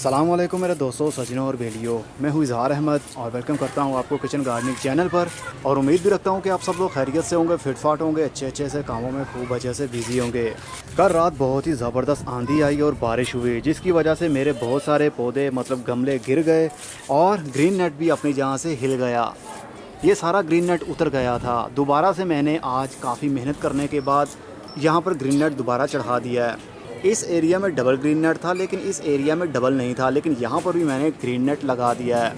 अस्सलाम वालेकुम मेरे दोस्तों, सजनों और बेलियों। मैं हूँ इजहार अहमद और वेलकम करता हूँ आपको किचन गार्डनिंग चैनल पर। और उम्मीद भी रखता हूँ कि आप सब लोग खैरियत से होंगे, फिटफाट होंगे, अच्छे से कामों में खूब अच्छे से बिजी होंगे। कल रात बहुत ही ज़बरदस्त आंधी आई और बारिश हुई, जिसकी वजह से मेरे बहुत सारे पौधे मतलब गमले गिर गए और ग्रीन नेट भी अपनी जगह से हिल गया। ये सारा ग्रीन नेट उतर गया था। दोबारा से मैंने आज काफ़ी मेहनत करने के बाद यहाँ पर ग्रीन नेट दोबारा चढ़ा दिया है। इस एरिया में डबल ग्रीन नेट था, लेकिन इस एरिया में डबल नहीं था, लेकिन यहाँ पर भी मैंने ग्रीन नेट लगा दिया है।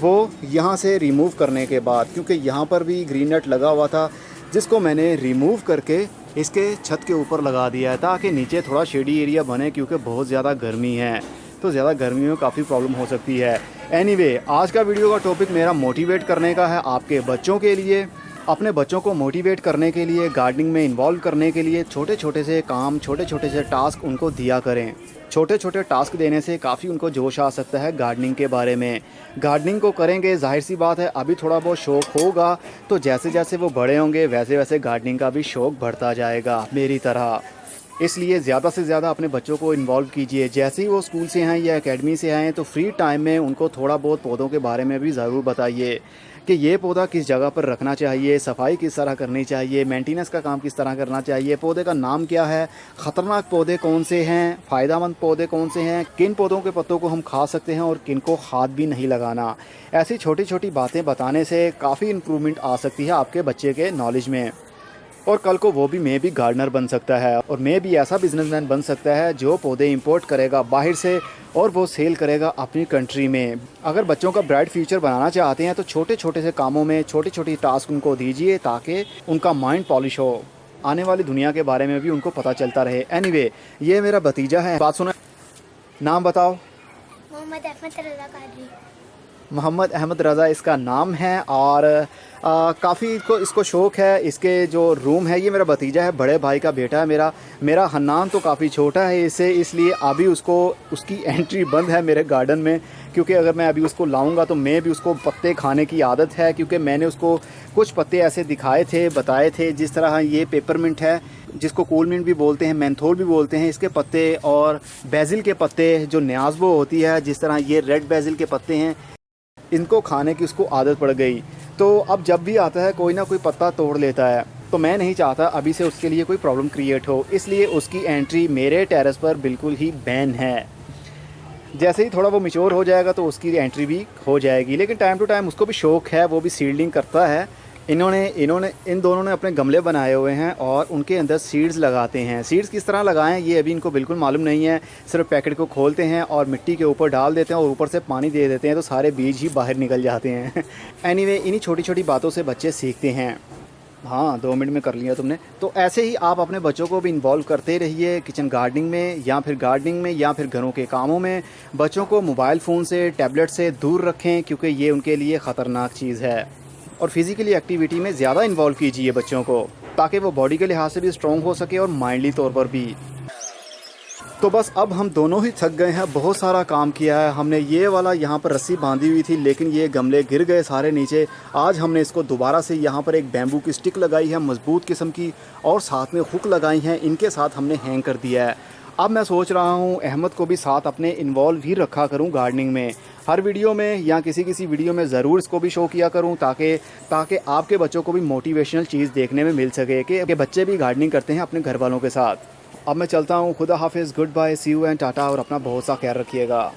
वो यहाँ से रिमूव करने के बाद, क्योंकि यहाँ पर भी ग्रीन नेट लगा हुआ था, जिसको मैंने रिमूव करके इसके छत के ऊपर लगा दिया है ताकि नीचे थोड़ा शेडी एरिया बने, क्योंकि बहुत ज़्यादा गर्मी है तो ज़्यादा गर्मी में काफ़ी प्रॉब्लम हो सकती है। एनीवे, आज का वीडियो का टॉपिक मेरा मोटिवेट करने का है आपके बच्चों के लिए। अपने बच्चों को मोटिवेट करने के लिए, गार्डनिंग में इन्वॉल्व करने के लिए छोटे छोटे से काम, छोटे छोटे से टास्क उनको दिया करें। छोटे छोटे टास्क देने से काफ़ी उनको जोश आ सकता है गार्डनिंग के बारे में। गार्डनिंग को करेंगे, जाहिर सी बात है अभी थोड़ा बहुत शौक़ होगा, तो जैसे जैसे वो बड़े होंगे वैसे वैसे गार्डनिंग का भी शौक़ बढ़ता जाएगा मेरी तरह। इसलिए ज़्यादा से ज़्यादा अपने बच्चों को इन्वॉल्व कीजिए। जैसे ही वो स्कूल से आएँ या एकेडमी से आएँ तो फ्री टाइम में उनको थोड़ा बहुत पौधों के बारे में भी ज़रूर बताइए कि ये पौधा किस जगह पर रखना चाहिए, सफाई किस तरह करनी चाहिए, मेंटेनेंस का काम किस तरह करना चाहिए, पौधे का नाम क्या है, ख़तरनाक पौधे कौन से हैं, फ़ायदेमंद पौधे कौन से हैं, किन पौधों के पत्तों को हम खा सकते हैं और किन को हाथ भी नहीं लगाना। ऐसी छोटी छोटी बातें बताने से काफ़ी इम्प्रूवमेंट आ सकती है आपके बच्चे के नॉलेज में। और कल को वो भी मैं भी गार्डनर बन सकता है और मैं भी ऐसा बिजनेसमैन बन सकता है जो पौधे इंपोर्ट करेगा बाहर से और वो सेल करेगा अपनी कंट्री में। अगर बच्चों का ब्राइट फ्यूचर बनाना चाहते हैं तो छोटे छोटे से कामों में छोटी छोटी टास्क उनको दीजिए ताकि उनका माइंड पॉलिश हो, आने वाली दुनिया के बारे में भी उनको पता चलता रहे। एनीवे, ये मेरा भतीजा है। बात सुना, नाम बताओ। मोहम्मद अहमद रज़ा कादरी। मोहम्मद अहमद रज़ा इसका नाम है और काफ़ी इसको शौक़ है। इसके जो रूम है, ये मेरा भतीजा है, बड़े भाई का बेटा है मेरा हन्नान तो काफ़ी छोटा है इससे, इसलिए अभी उसकी एंट्री बंद है मेरे गार्डन में, क्योंकि अगर मैं अभी उसको लाऊंगा तो मैं भी उसको पत्ते खाने की आदत है, क्योंकि मैंने उसको कुछ पत्ते ऐसे दिखाए थे, बताए थे। जिस तरह ये पेपरमिंट है, जिसको कूल मिंट भी बोलते हैं, मेंथोल भी बोलते हैं, इसके पत्ते, और बेसिल के पत्ते जो न्याज़बो होती है, जिस तरह ये रेड बेसिल के पत्ते हैं, इनको खाने की उसको आदत पड़ गई। तो अब जब भी आता है कोई ना कोई पत्ता तोड़ लेता है, तो मैं नहीं चाहता अभी से उसके लिए कोई प्रॉब्लम क्रिएट हो, इसलिए उसकी एंट्री मेरे टेरेस पर बिल्कुल ही बैन है। जैसे ही थोड़ा वो मैच्योर हो जाएगा तो उसकी एंट्री भी हो जाएगी, लेकिन टाइम टू टाइम उसको भी शौक़ है, वो भी सीडलिंग करता है। इन दोनों ने अपने गमले बनाए हुए हैं और उनके अंदर सीड्स लगाते हैं। सीड्स किस तरह लगाएं ये अभी इनको बिल्कुल मालूम नहीं है। सिर्फ पैकेट को खोलते हैं और मिट्टी के ऊपर डाल देते हैं और ऊपर से पानी दे देते हैं, तो सारे बीज ही बाहर निकल जाते हैं। एनीवे, इन्हीं छोटी छोटी बातों से बच्चे सीखते हैं। हाँ, 2 मिनट में कर लिया तुमने। तो ऐसे ही आप अपने बच्चों को भी इन्वॉल्व करते रहिए किचन गार्डनिंग में या फिर घरों के कामों में। बच्चों को मोबाइल फ़ोन से, टैबलेट से दूर रखें, क्योंकि ये उनके लिए ख़तरनाक चीज़ है। और फिज़िकली एक्टिविटी में ज़्यादा इन्वॉल्व कीजिए बच्चों को, ताकि वो बॉडी के लिहाज से भी स्ट्रॉन्ग हो सके और माइंडली तौर पर भी। तो बस अब हम दोनों ही थक गए हैं, बहुत सारा काम किया है हमने। ये वाला यहाँ पर रस्सी बांधी हुई थी, लेकिन ये गमले गिर गए सारे नीचे। आज हमने इसको दोबारा से यहाँ पर एक बैम्बू की स्टिक लगाई है मज़बूत किस्म की, और साथ में हुक लगाई हैं, इनके साथ हमने हैंग कर दिया है। अब मैं सोच रहा हूँ अहमद को भी साथ अपने इन्वॉल्व ही रखा करूँ गार्डनिंग में। हर वीडियो में या किसी वीडियो में ज़रूर इसको भी शो किया करूँ, ताकि आपके बच्चों को भी मोटिवेशनल चीज़ देखने में मिल सके कि बच्चे भी गार्डनिंग करते हैं अपने घर वालों के साथ। अब मैं चलता हूँ, खुदा हाफिज़, goodbye, see you and tata, और अपना बहुत सा ख्याल रखिएगा।